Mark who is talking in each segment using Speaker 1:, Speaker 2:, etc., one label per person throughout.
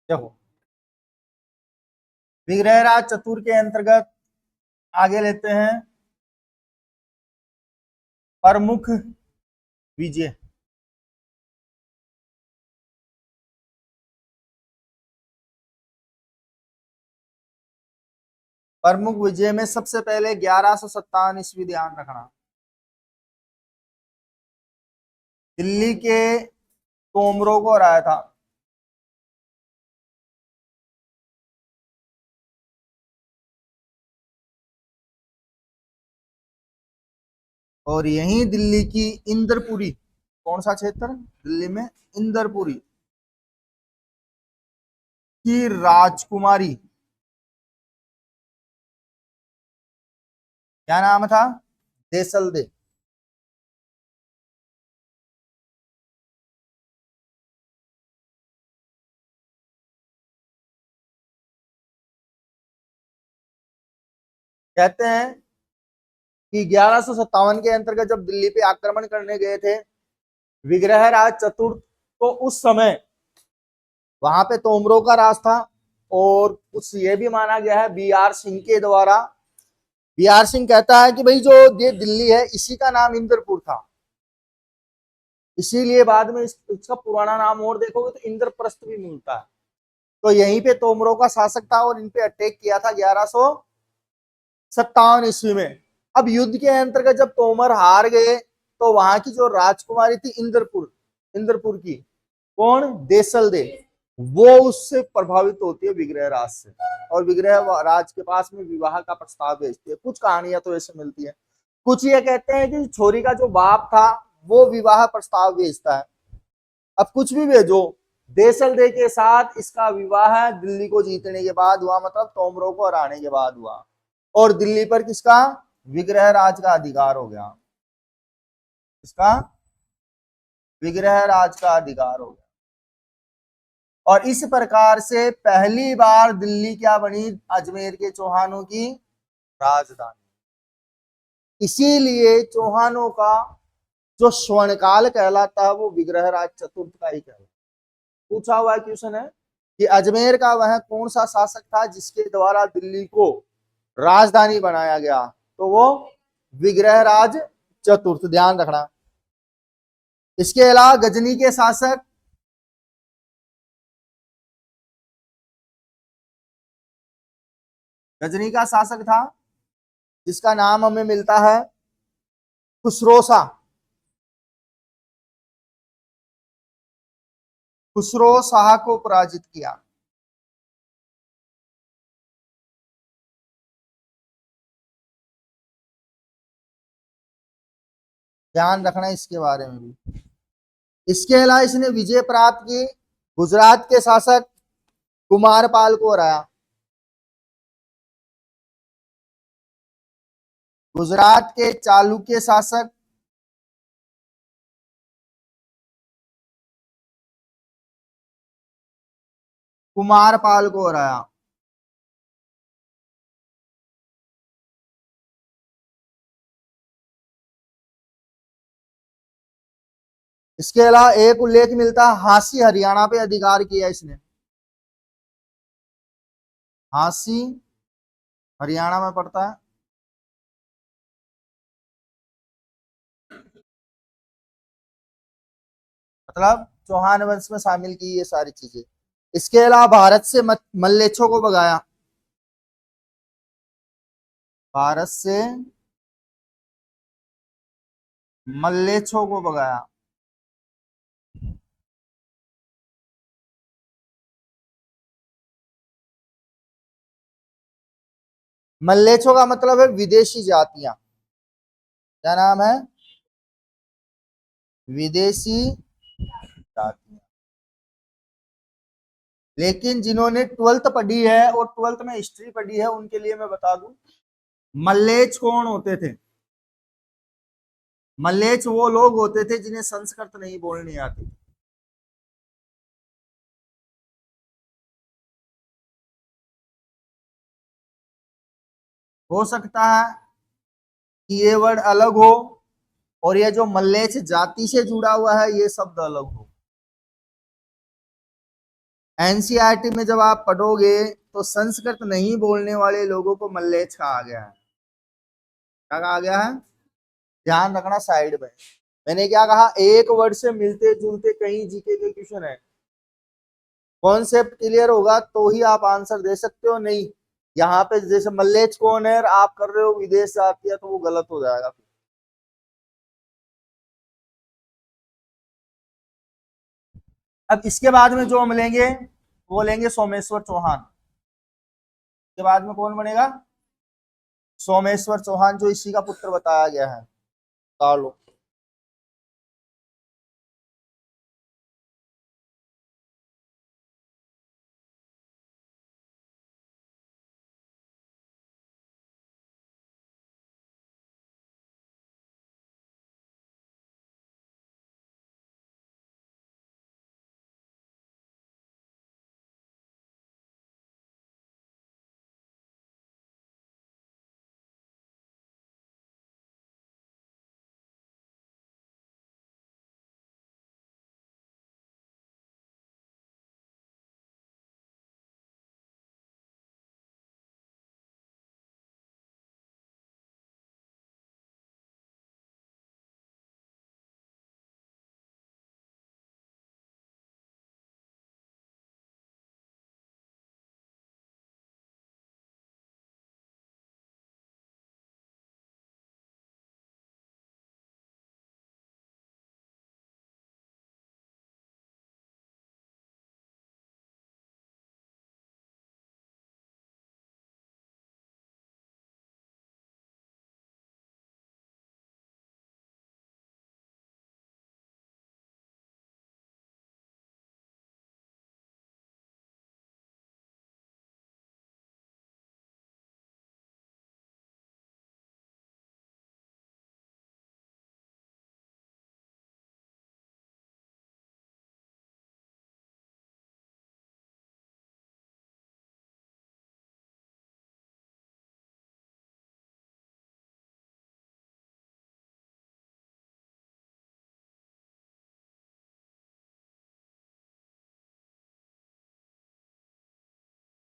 Speaker 1: देखो, विग्रहराज चतुर के अंतर्गत आगे लेते हैं प्रमुख विजय। प्रमुख विजय में सबसे पहले 1157 ईस्वी, ध्यान रखना, दिल्ली के तोमरों को हराया था। और यहीं दिल्ली की इंद्रपुरी, कौन सा क्षेत्र दिल्ली में, इंद्रपुरी की राजकुमारी, क्या नाम था, देसल दे। कहते हैं कि 1157 के अंतर्गत जब दिल्ली पे आक्रमण करने गए थे विग्रहराज चतुर्थ, तो उस समय वहां पे तोमरों का राज था। और कुछ ये भी माना गया है बी आर सिंह के द्वारा, बी आर सिंह कहता है कि भाई जो ये दिल्ली है इसी का नाम इंद्रपुर था, इसीलिए बाद में इसका पुराना नाम और देखोगे तो इंद्रप्रस्थ भी मिलता है। तो यहीं पे तोमरों का शासक था और इन पे अटैक किया था 1157 ईस्वी में। अब युद्ध के अंतर्गत जब तोमर हार गए तो वहां की जो राजकुमारी थी इंद्रपुर, इंद्रपुर की कौन, देसल दे, वो उससे प्रभावित होती है विग्रह राज से, और विग्रह राज के पास में विवाह का प्रस्ताव भेजती है। कुछ कहानियां तो ऐसे मिलती है, कुछ ये कहते हैं कि छोरी का जो बाप था वो विवाह प्रस्ताव भेजता है। अब कुछ भी भेजो, देसल दे के साथ इसका विवाह दिल्ली को जीतने के बाद हुआ, मतलब तोमरों को हराने के बाद हुआ, और दिल्ली पर किसका, विग्रह राज का अधिकार हो गया, इसका विग्रह राज का अधिकार हो गया। और इस प्रकार से पहली बार दिल्ली क्या बनी, अजमेर के चौहानों की राजधानी। इसीलिए चौहानों का जो स्वर्णकाल कहलाता है वो विग्रह राज चतुर्थ का ही कहलाता है। पूछा हुआ क्वेश्चन है कि अजमेर का वह कौन सा शासक था जिसके द्वारा दिल्ली को राजधानी बनाया गया, तो वो विग्रह राज चतुर्थ, ध्यान रखना। इसके अलावा गजनी के शासक, गजनी का शासक था जिसका नाम हमें मिलता है खुसरो शाह, खुसरो शाह को पराजित किया। ध्यान रखना इसके बारे में भी। इसके अलावा इसने विजय प्राप्त की, गुजरात के शासक कुमारपाल को हराया, गुजरात के चालुक्य शासक कुमारपाल को हराया। इसके अलावा एक उल्लेख मिलता है हांसी हरियाणा पे अधिकार किया इसने, हांसी हरियाणा में पड़ता है। मतलब चौहान वंश में शामिल की ये सारी चीजें। इसके अलावा भारत से मल्लेच्छों को भगाया, भारत से मल्लेच्छों को भगाया। मल्लेच्छों का मतलब है विदेशी जातियां, क्या नाम है, विदेशी जातियां। लेकिन जिन्होंने 12th पढ़ी है और 12th में हिस्ट्री पढ़ी है उनके लिए मैं बता दूं, मल्लेच्छ कौन होते थे, मल्लेच्छ वो लोग होते थे जिन्हें संस्कृत नहीं बोलनी आती। हो सकता है कि ये वर्ड अलग हो और ये जो मल्लेच्छ जाति से जुड़ा हुआ है ये शब्द अलग हो। एनसीईआरटी में जब आप पढ़ोगे तो संस्कृत नहीं बोलने वाले लोगों को मल्लेच्छ कहा गया है। क्या कहा गया है? ध्यान रखना साइड में। मैंने क्या कहा, एक वर्ड से मिलते जुलते कई जीके के क्वेश्चन है। कॉन्सेप्ट क्लियर होगा तो ही आप आंसर दे सकते हो, नहीं यहाँ पे जैसे मल्लेच्छ कौन है, आप कर रहे हो विदेश जाती है तो वो गलत हो जाएगा। अब इसके बाद में जो हम लेंगे वो लेंगे सोमेश्वर चौहान। इसके बाद में कौन बनेगा? सोमेश्वर चौहान, जो इसी का पुत्र बताया गया है। कालो।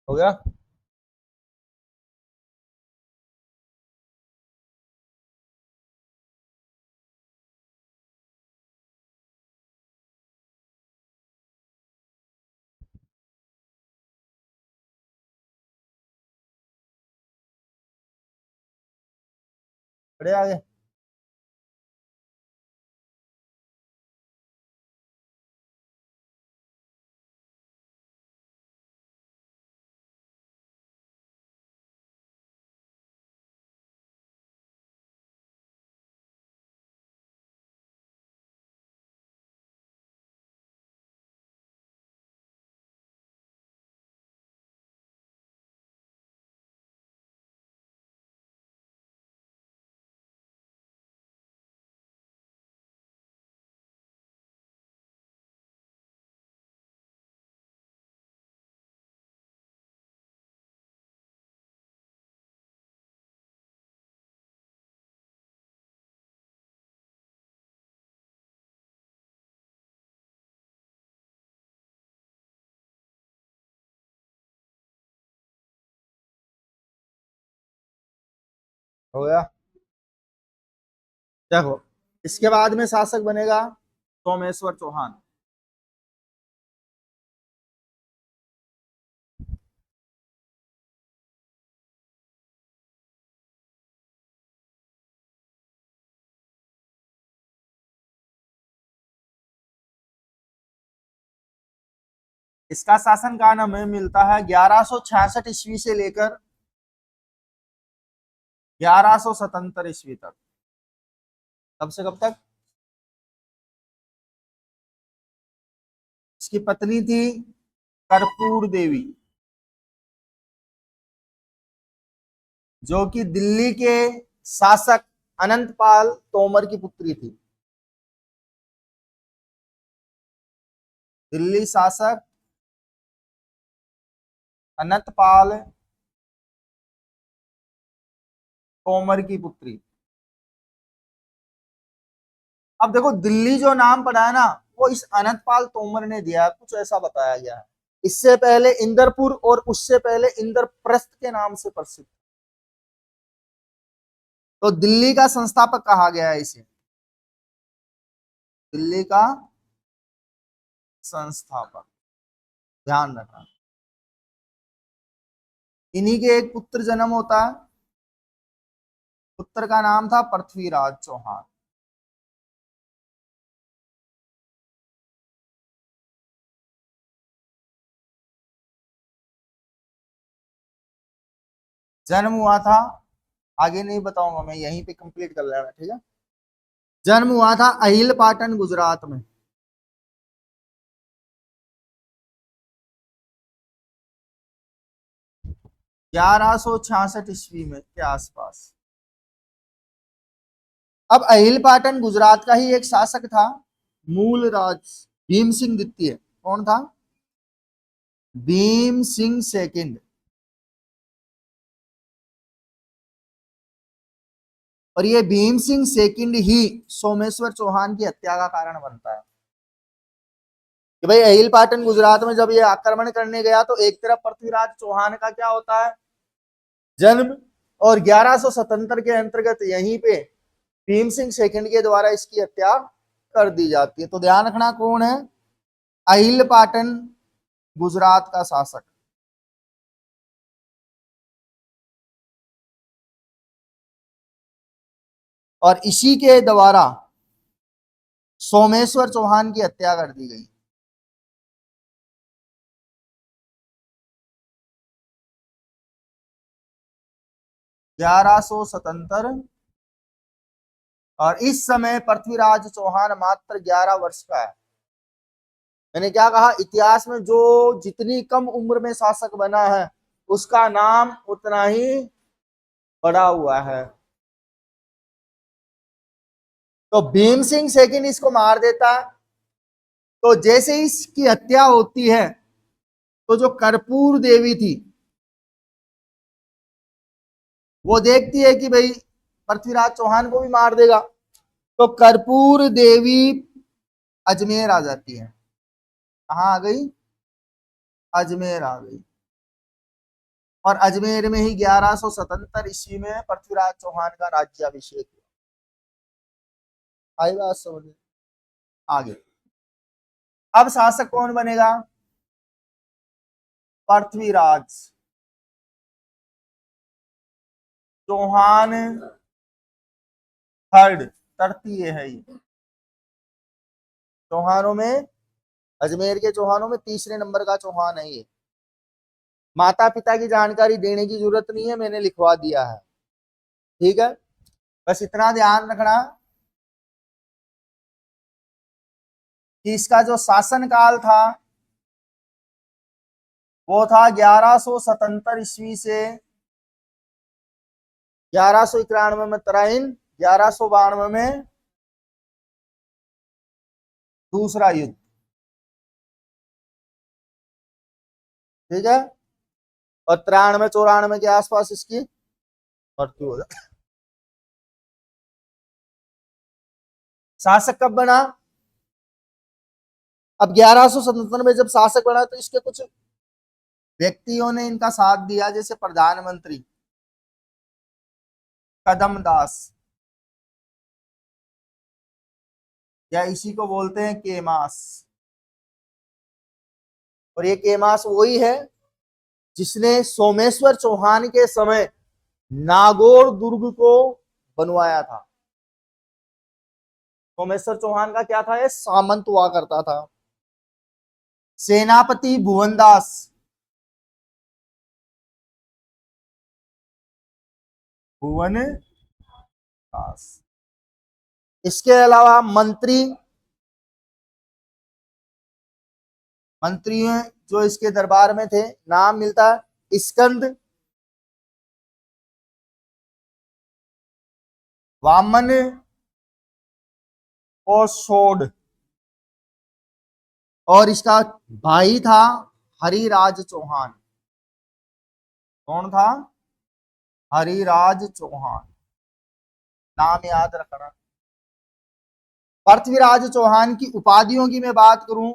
Speaker 1: हो गया? बढ़े आगे। हो गया। देखो, इसके बाद में शासक बनेगा सोमेश्वर चौहान। इसका शासन काल हमें मिलता है 1166 ईस्वी से लेकर 1177 ईस्वी तक। कब से कब तक? इसकी पत्नी थी कर्पूर देवी, जो कि दिल्ली के शासक अनंतपाल तोमर की पुत्री थी। दिल्ली शासक अनंतपाल तोमर की पुत्री। अब देखो, दिल्ली जो नाम पड़ा है ना, वो इस अनंतपाल तोमर ने दिया, कुछ ऐसा बताया गया है। इससे पहले इंदरपुर और उससे पहले इंद्रप्रस्थ के नाम से प्रसिद्ध। तो दिल्ली का संस्थापक कहा गया है इसे, दिल्ली का संस्थापक, ध्यान रखना। इन्हीं के एक पुत्र जन्म होता है, पुत्र का नाम था पृथ्वीराज चौहान। जन्म हुआ था, आगे नहीं बताऊंगा मैं, यहीं पे कंप्लीट कर लेना, ठीक है। जन्म हुआ था अहिल पाटन गुजरात में। 1166 ईस्वी में के आसपास। अब अहिल पाटन गुजरात का ही एक शासक था, मूल राज भीम सिंह द्वितीय। कौन था? भीम सिंह सेकंड। और ये भीम सिंह सेकंड ही सोमेश्वर चौहान की हत्या का कारण बनता है कि भाई अहिल पाटन गुजरात में जब ये आक्रमण करने गया तो एक तरफ पृथ्वीराज चौहान का क्या होता है, जन्म, और 1177 के अंतर्गत यहीं पे भीम सिंह सेकंड के द्वारा इसकी हत्या कर दी जाती है। तो ध्यान रखना कौन है, अहिल पाटन गुजरात का शासक। और इसी के द्वारा सोमेश्वर चौहान की हत्या कर दी गई। ग्यारह सौ 77। और इस समय पृथ्वीराज चौहान मात्र 11 वर्ष का है। मैंने क्या कहा, इतिहास में जो जितनी कम उम्र में शासक बना है उसका नाम उतना ही बड़ा हुआ है। तो भीम सिंह सेकंड इसको मार देता है। तो जैसे इसकी हत्या होती है तो जो कर्पूर देवी थी वो देखती है कि भाई पृथ्वीराज चौहान को भी मार देगा, तो कर्पूर देवी अजमेर आ जाती है। कहाँ आ गई? अजमेर आ गई। और अजमेर में ही 1177 ईस्वी में पृथ्वीराज चौहान का राज्याभिषेक हुआ। आई बात समझ में? आगे अब शासक कौन बनेगा? पृथ्वीराज चौहान थर्ड, तृतीय है ये चौहानों में। अजमेर के चौहानों में तीसरे नंबर का चौहान है ये। माता पिता की जानकारी देने की जरूरत नहीं है, मैंने लिखवा दिया है, ठीक है। बस इतना ध्यान रखना कि इसका जो शासन काल था वो था 1177 ईस्वी से 1191 में तराइन, 1192 में दूसरा युद्ध, ठीक है। और 93-94 के आसपास इसकी मृत्यु हो जाती। शासक कब बना? अब 1177 में जब शासक बना तो इसके कुछ व्यक्तियों ने इनका साथ दिया, जैसे प्रधानमंत्री कदमदास, या इसी को बोलते हैं केमास। और ये केमास वही है जिसने सोमेश्वर चौहान के समय नागौर दुर्ग को बनवाया था। सोमेश्वर चौहान का क्या था, ये सामंत हुआ करता था। सेनापति भुवनदास, भुवन दास। इसके अलावा मंत्री जो इसके दरबार में थे, नाम मिलता है स्कंद, वामन और शोड। और इसका भाई था हरिराज चौहान। कौन था? हरिराज चौहान, नाम याद रखना। पृथ्वीराज चौहान की उपाधियों की मैं बात करूं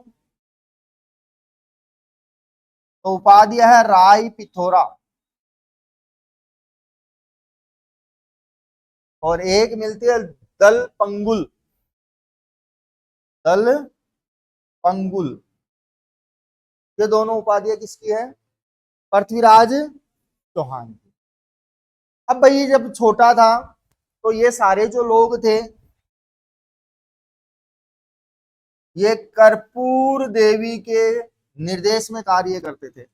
Speaker 1: तो उपाधि है राय पिथोरा। और एक मिलती है दल पंगुल। दल पंगुल। ये दोनों उपाधियां किसकी है? पृथ्वीराज चौहान की। अब भाई जब छोटा था तो ये सारे जो लोग थे ये कर्पूर देवी के निर्देश में कार्य करते थे।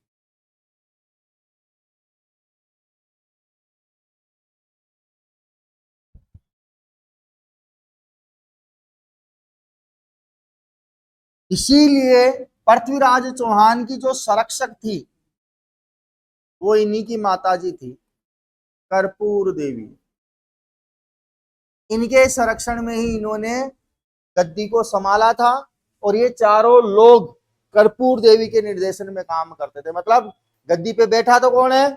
Speaker 1: इसीलिए पृथ्वीराज चौहान की जो संरक्षक थी वो इन्हीं की माताजी थी, कर्पूर देवी। इनके संरक्षण में ही इन्होंने गद्दी को संभाला था। और ये चारों लोग कर्पूर देवी के निर्देशन में काम करते थे। मतलब गद्दी पे बैठा तो कौन है?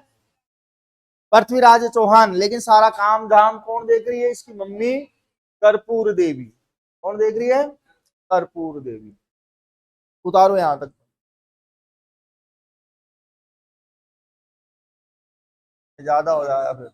Speaker 1: पृथ्वीराज चौहान, लेकिन सारा काम धाम कौन देख रही है? इसकी मम्मी कर्पूर देवी। कौन देख रही है? कर्पूर देवी। उतारो यहां तक, ज्यादा हो जाएगा फिर।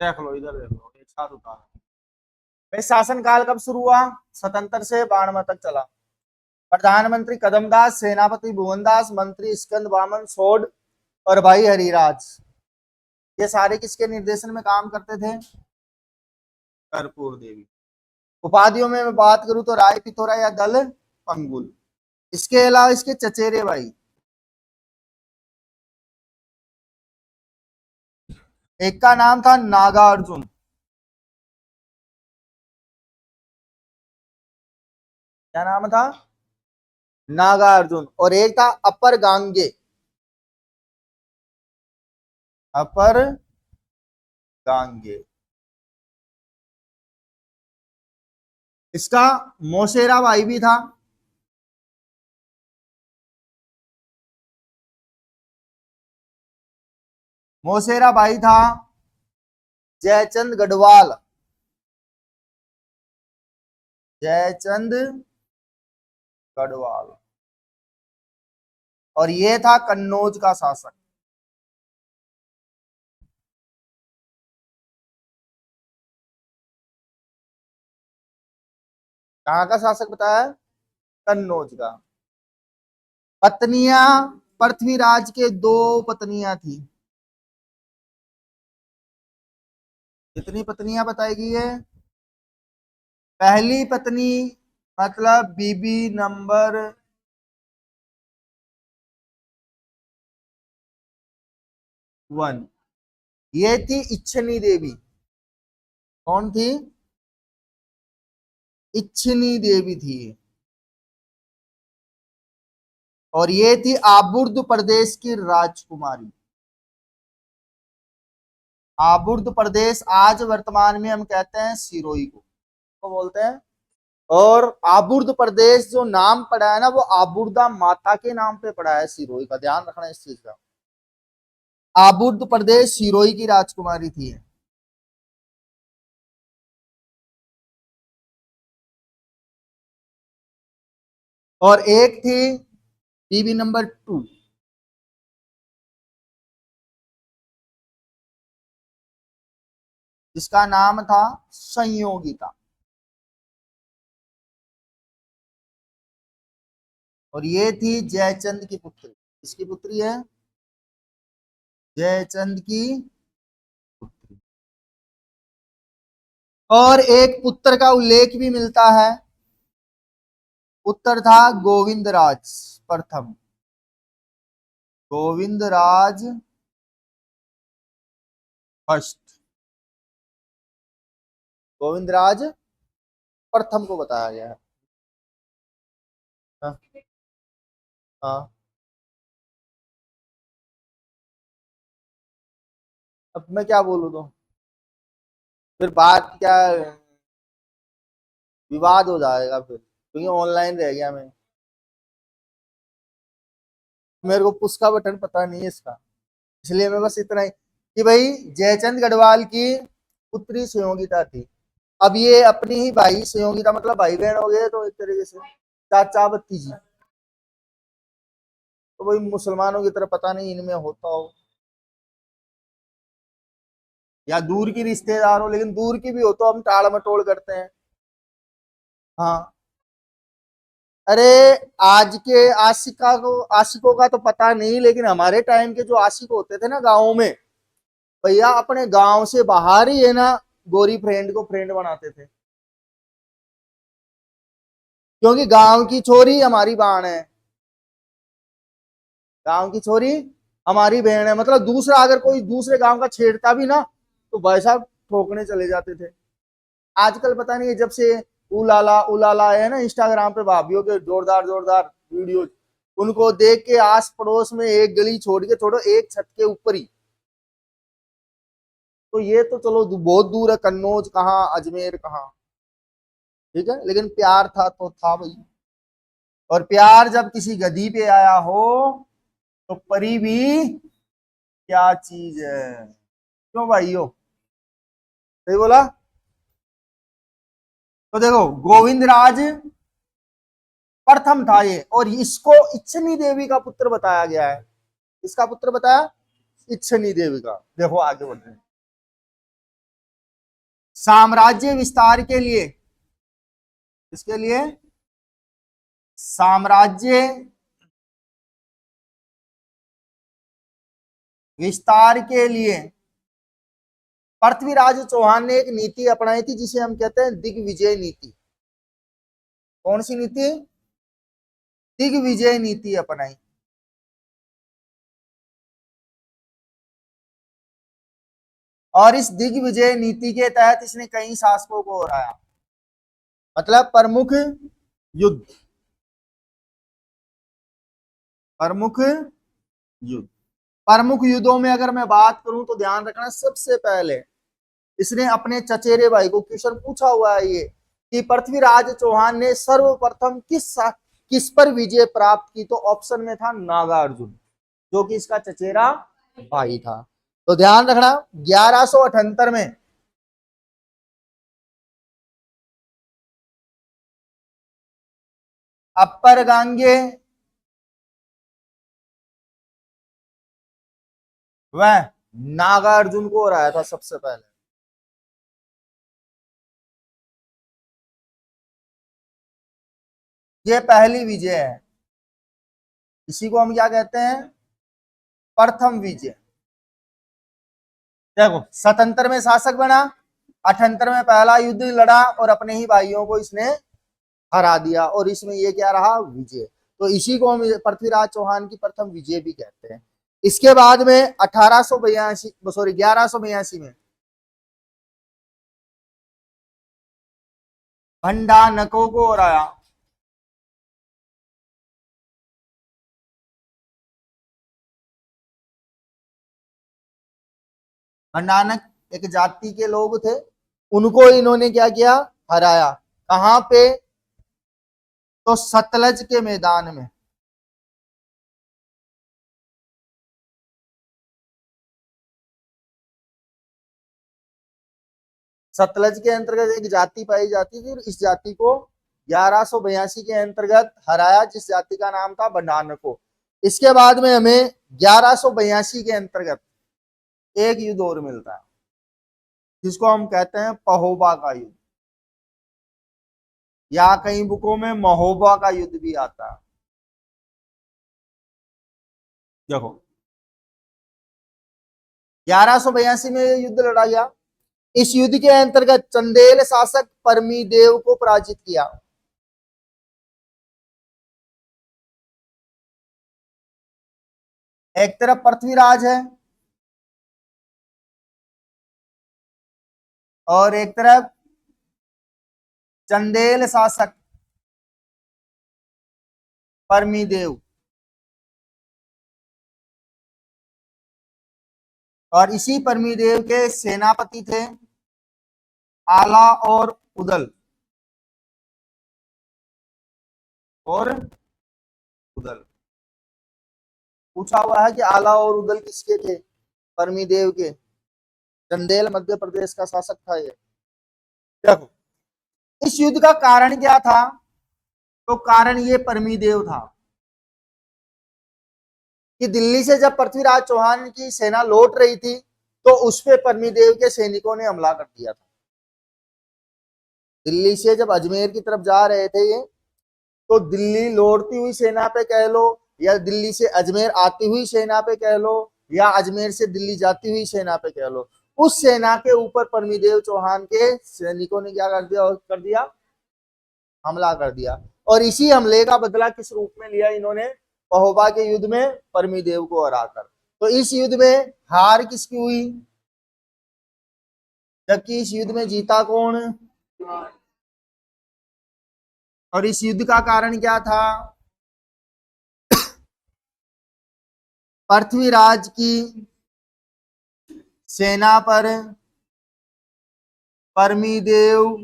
Speaker 1: देख लो, इधर देख लो, एक साथ उतार। भाई शासनकाल कब शुरू हुआ? 77 से 92 तक चला। प्रधानमंत्री कदमदास, सेनापति भुवनदास, मंत्री स्कंद वामन सोड और भाई हरिराज, ये सारे किसके निर्देशन में काम करते थे? कर्पूर देवी। उपाधियों में मैं बात करूं तो राय पिथोरा या दल पंगुल। इसके अलावा इसके चचेरे भाई, एक का नाम था नागार्जुन, क्या नाम था? नागार्जुन। और एक था अपर गांगे, अपर गांगे। इसका मोसेरा भाई भी था, मोसेरा भाई था जयचंद गढ़वाल, जयचंद गढ़वाल। और ये था कन्नौज का शासक। कहाँ का शासक बताया? कन्नौज का। पत्नियां, पृथ्वीराज के दो पत्नियां थी। कितनी पत्नियां बताएगी ये? पहली पत्नी मतलब बीबी नंबर 1, ये थी इच्छनी देवी। कौन थी? इच्छनी देवी थी। और ये थी आबुर्द प्रदेश की राजकुमारी। आबुर्द प्रदेश आज वर्तमान में हम कहते हैं सिरोही को बोलते हैं। और आबुर्द प्रदेश जो नाम पड़ा है ना, वो आबुर्दा माता के नाम पे पड़ा है सिरोही का, ध्यान रखना इस चीज का। आबुर्द प्रदेश सिरोही की राजकुमारी थी। और एक थी बीबी नंबर 2, जिसका नाम था संयोगिता। और ये थी जयचंद की पुत्री। किसकी पुत्री है? जयचंद की पुत्री। और एक पुत्र का उल्लेख भी मिलता है, पुत्र था गोविंदराज प्रथम, गोविंदराज फर्स्ट, गोविंदराज प्रथम को बताया गया है। हाँ, हाँ। अब मैं क्या बोलूं तो फिर बात क्या, विवाद हो जाएगा फिर, क्योंकि ऑनलाइन रह गया मैं, मेरे को पुश का बटन पता नहीं है इसका, इसलिए मैं बस इतना ही कि भाई जयचंद गढ़वाल की पुत्री संयोगिता थी। अब ये अपनी ही भाई संयोगिता, मतलब भाई बहन हो गए तो एक तरीके से चाचा भतीजी। तो भाई मुसलमानों की तरह पता नहीं इनमें होता हो या दूर की रिश्तेदार हो, लेकिन दूर की भी हो तो हम टाल मटोल करते हैं। हाँ। अरे आज के आशिकों का तो पता नहीं, लेकिन हमारे टाइम के जो आशिक होते थे ना गाँव में, भैया अपने गांव से बाहर ही है ना गोरी फ्रेंड को फ्रेंड बनाते थे, क्योंकि गांव की छोरी हमारी बहन है, गांव की छोरी हमारी बहन है। मतलब दूसरा अगर कोई दूसरे गांव का छेड़ता भी ना, तो भाई साहब ठोकने चले जाते थे। आजकल पता नहीं है, जब से उलाला उलाला है ना इंस्टाग्राम पे भाभीियों के जोरदार जोरदार वीडियो, उनको देख के आस पड़ोस में एक गली छोड़ के, छोड़ो एक छत के ऊपर ही, तो ये तो चलो बहुत दूर है, कन्नौज कहाँ अजमेर कहाँ, ठीक है, लेकिन प्यार था तो था भाई। और प्यार जब किसी गधी पे आया हो तो परी भी क्या चीज है। क्यों भाइयों, सही बोला? तो देखो गोविंद राज प्रथम था ये, और इसको इच्छनी देवी का पुत्र बताया गया है। इसका पुत्र बताया इच्छनी देवी का। देखो आगे बढ़ रहे हैं। साम्राज्य विस्तार के लिए, इसके लिए साम्राज्य विस्तार के लिए पृथ्वीराज चौहान ने एक नीति अपनाई थी जिसे हम कहते हैं दिग्विजय नीति। कौन सी नीति? दिग्विजय नीति अपनाई। और इस दिग्विजय नीति के तहत इसने कई शासकों को हराया, मतलब प्रमुख युद्ध, प्रमुख युद्ध। प्रमुख युद्धों में अगर मैं बात करूं तो ध्यान रखना, सबसे पहले इसने अपने चचेरे भाई को, क्वेश्चन पूछा हुआ है ये, कि पृथ्वीराज चौहान ने सर्वप्रथम किस पर विजय प्राप्त की? तो ऑप्शन में था नागार्जुन, जो कि इसका चचेरा भाई था। तो ध्यान रखना 1178 में अपर गांगे वह नागार्जुन को हराया था सबसे पहले। ये पहली विजय है, इसी को हम क्या कहते हैं? प्रथम विजय। देखो 77 में शासक बना, 78 में पहला युद्ध लड़ा और अपने ही भाइयों को इसने हरा दिया, और इसमें ये क्या रहा? विजय। तो इसी को हम पृथ्वीराज चौहान की प्रथम विजय भी कहते हैं। इसके बाद में 1182 में भंडानकों को हराया। भंडानक एक जाति के लोग थे, उनको इन्होंने क्या किया? हराया। कहां पे? तो सतलज के मैदान में। सतलज के अंतर्गत एक जाति पाई जाती थी, इस जाति को 1182 के अंतर्गत हराया, जिस जाति का नाम था भंडानको। इसके बाद में हमें 1182 के अंतर्गत एक युद्ध और मिलता है, जिसको हम कहते हैं पहोबा का युद्ध, या कई बुकों में महोबा का युद्ध भी आता है। देखो 1182 में युद्ध लड़ा गया। इस युद्ध के अंतर्गत चंदेल शासक परमी देव को पराजित किया। एक तरफ पृथ्वीराज है और एक तरफ चंदेल शासक परमी देव, और इसी परमी देव के सेनापति थे आला और उदल, और उदल पूछा हुआ है कि आला और उदल किसके थे? परमी देव के। चंदेल मध्य प्रदेश का शासक था ये। देखो इस युद्ध का कारण क्या था? तो कारण ये परमी देव था कि दिल्ली से जब पृथ्वीराज चौहान की सेना लौट रही थी तो उस पे परमी देव के सैनिकों ने हमला कर दिया था। दिल्ली से जब अजमेर की तरफ जा रहे थे ये, तो दिल्ली लौटती हुई सेना पे कह लो, या दिल्ली से अजमेर आती हुई सेना पे कह लो, या अजमेर से दिल्ली जाती हुई सेना पे कह लो, उस सेना के ऊपर परमीदेव चौहान के सैनिकों ने क्या कर दिया? हमला कर दिया। और इसी हमले का बदला किस रूप में लिया इन्होंने? पहोबा के युद्ध में परमीदेव को हराकर। तो इस युद्ध में हार किसकी हुई, जबकि इस युद्ध में जीता कौन? और इस युद्ध का कारण क्या था? पृथ्वीराज की सेना पर परमीदेव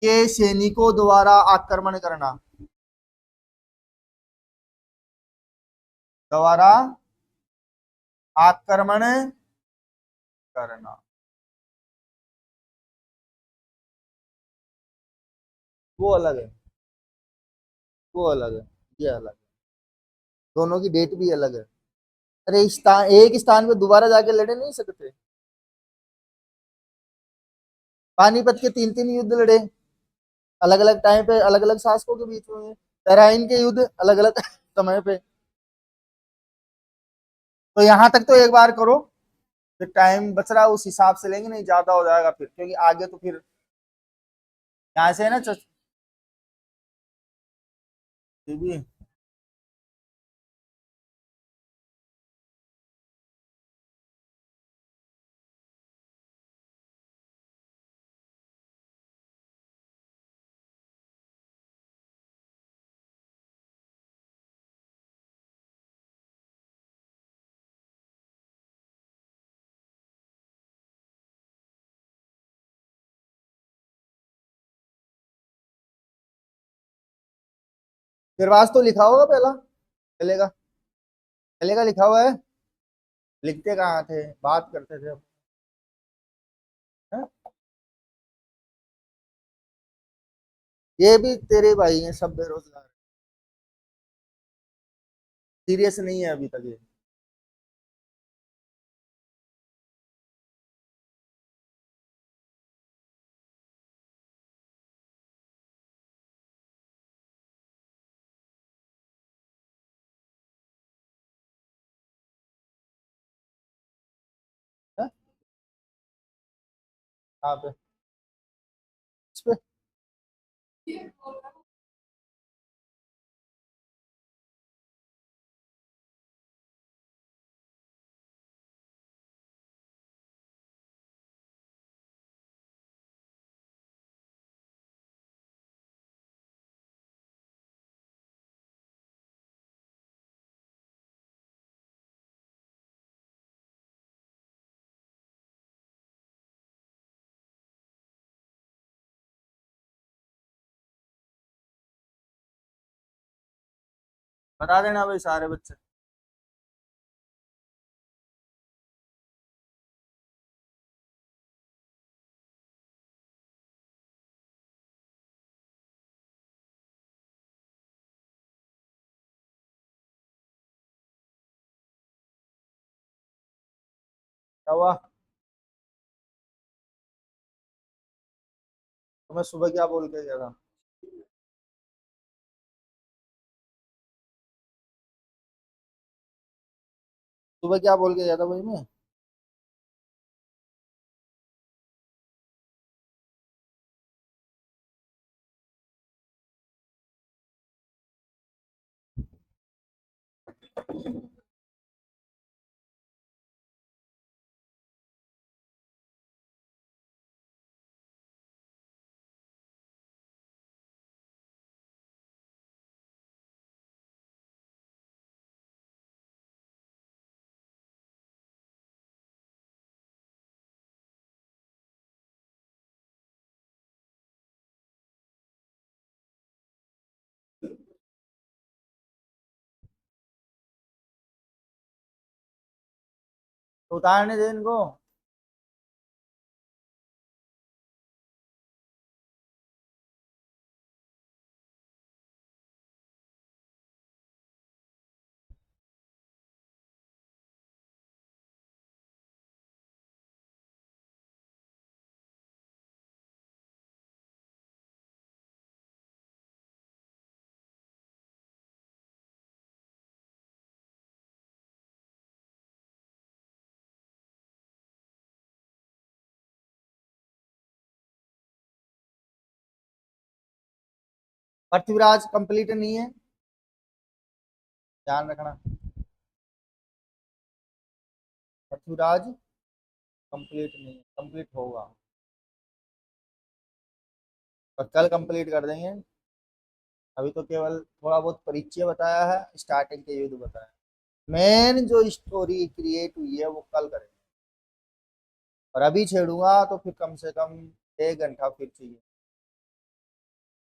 Speaker 1: के सैनिकों द्वारा आक्रमण करना, द्वारा आक्रमण करना। वो अलग है, वो अलग है, ये अलग है, दोनों की डेट भी अलग है। अरे एक स्थान पे दोबारा जाके लड़े नहीं सकते। पानीपत के 3-3 युद्ध लड़े, अलग अलग टाइम पे, अलग अलग शासकों के बीच में। तराइन के युद्ध अलग अलग समय पे। तो यहां तक तो एक बार करो, फिर टाइम बच रहा है उस हिसाब से लेंगे, नहीं ज्यादा हो जाएगा फिर, क्योंकि आगे तो फिर यहाँ से है ना भी। निर्वास तो लिखा होगा पहला, चलेगा, चलेगा लिखा हुआ है। लिखते कहाँ थे, बात करते थे, हैं? ये भी तेरे भाई हैं, सब बेरोजगार, सीरियस नहीं है अभी तक ये। हैं? कहाँ पे, इस पे? बता देना भाई सारे बच्चे। क्या हुआ? तो मैं सुबह क्या बोल के गया था? सुबह क्या बोल के गया था भाई मैं? तो उतारने दे इनको। पृथ्वीराज कंप्लीट नहीं है, ध्यान रखना। पृथ्वीराज कंप्लीट नहीं है, कंप्लीट होगा, और कल कंप्लीट कर देंगे। अभी तो केवल थोड़ा बहुत परिचय बताया है, स्टार्टिंग के युद्ध बताया है। मेन जो स्टोरी क्रिएट हुई है वो कल करेंगे, और अभी छेड़ूंगा तो फिर कम से कम 1 घंटा फिर चाहिए,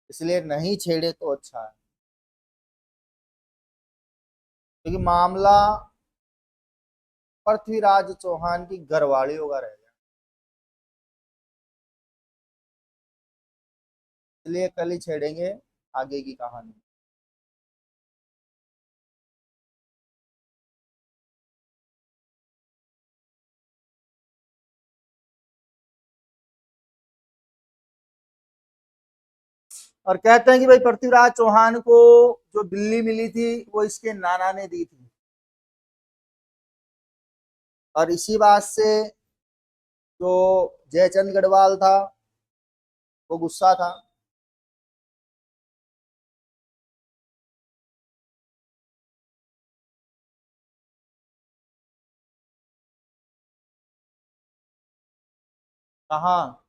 Speaker 1: इसलिए नहीं छेड़े तो अच्छा है, क्योंकि मामला पृथ्वीराज चौहान की घरवालियों का रह गया, इसलिए कल ही छेड़ेंगे आगे की कहानी। और कहते हैं कि भाई पृथ्वीराज चौहान को जो दिल्ली मिली थी वो इसके नाना ने दी थी। और इसी बात से जो जयचंद गढ़वाल था वो गुस्सा था। कहाँ?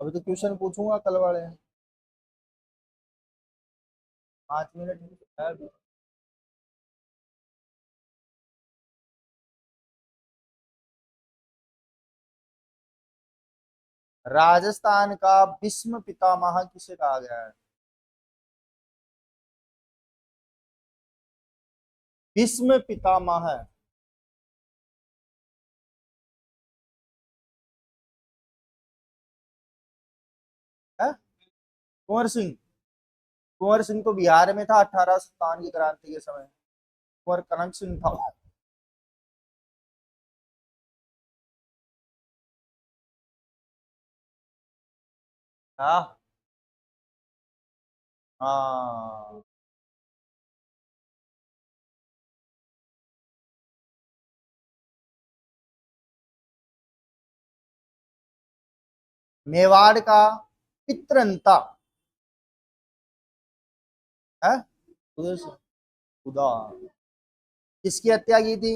Speaker 1: अभी तो क्वेश्चन पूछूंगा कल वाले। 5 मिनट है। राजस्थान का भीष्म पितामह किसे कहा गया है? भीष्म पितामह है कुंवर सिंह। कुंवर सिंह तो बिहार में था 1857 की क्रांति के समय। कुंवर कनक सिंह था। हाँ हाँ। मेवाड़ का पितरंता है उदय सिंह। खुदा। किसकी हत्या की थी?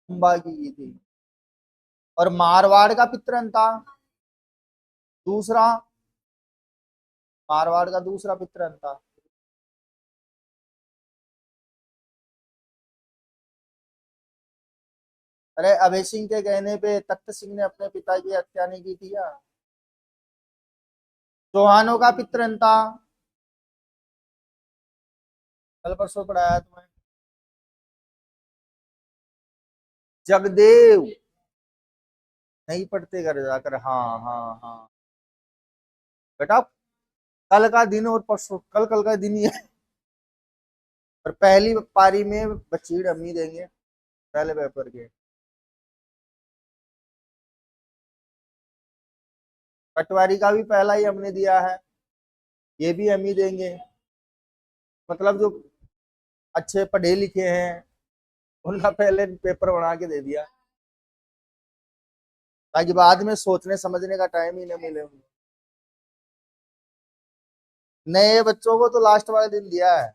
Speaker 1: अंबा की थी। और मारवाड़ का पितरंता दूसरा। मारवाड़ का दूसरा पितरंता। अरे अभय सिंह के कहने पे तख्त सिंह ने अपने पिता की हत्या नहीं की थी या? चौहानों का पितरंता कल परसों पढ़ाया तुम्हें। जगदेव। नहीं पढ़ते घर जाकर। हाँ हाँ हाँ। बेटा कल का दिन और परसों कल कल का दिन ही है। और पहली पारी में बचीड़ हम ही देंगे पहले पेपर के। पटवारी का भी पहला ही हमने दिया है। ये भी हम ही देंगे। मतलब जो अच्छे पढ़े लिखे हैं उनका पहले पेपर बना के दे दिया ताकि बाद में सोचने समझने का टाइम ही न मिले उनको। नए बच्चों को तो लास्ट वाले दिन दिया है।